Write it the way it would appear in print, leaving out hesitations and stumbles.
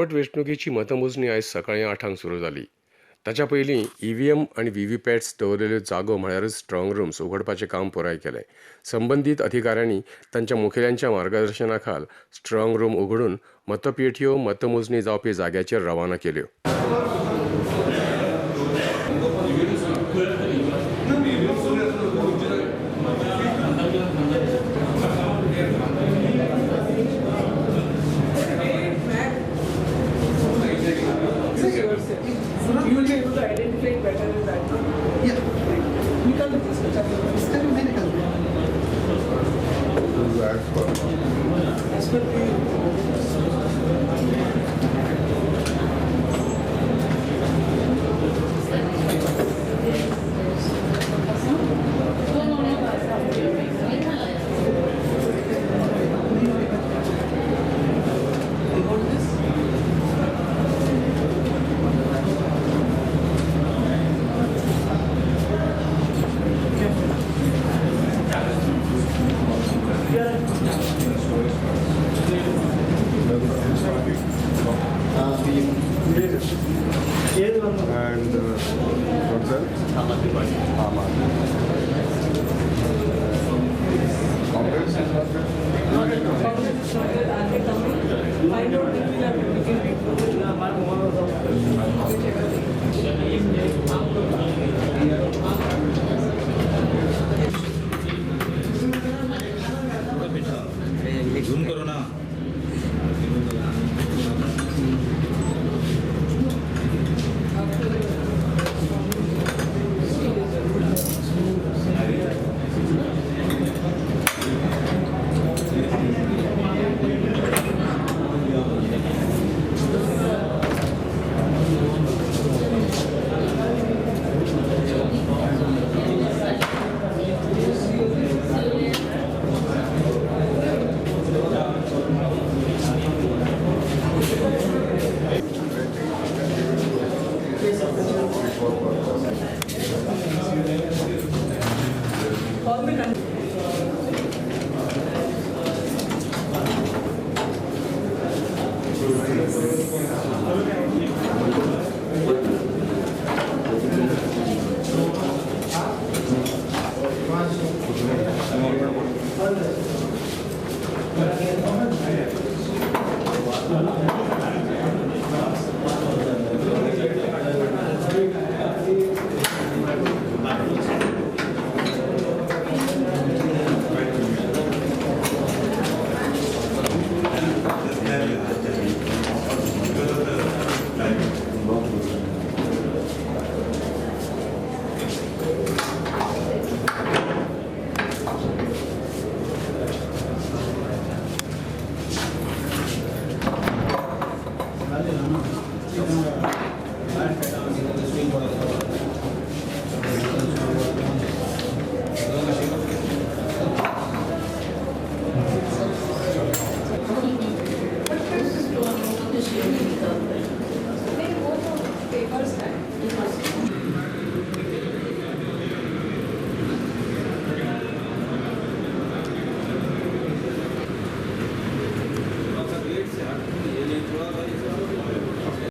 पोटवेंचणुकीची मतमोजणी आयज सकाळीं 8 सुरू जाली. ताच्या पयलीं ईव्हीएम आनी व्हीव्हीपॅट्स दवरलेल्यो जागो म्हळ्यारच स्ट्रॉंग रूम्स उघडपाचें काम पुराय केलें. संबंदीत अधिकाऱ्यांनी तांच्या मुखेल्यांच्या मार्गदर्शना खाल स्ट्रॉंग रूम उघडून मतपेटयो मतमोजणी जावपी जाग्याचेर रवाना केल्यो. You will be able to identify it better in that. Yeah. We can discuss it. As per and what's that? Congress is not there? find out if we have झूम करो ना. all the countries.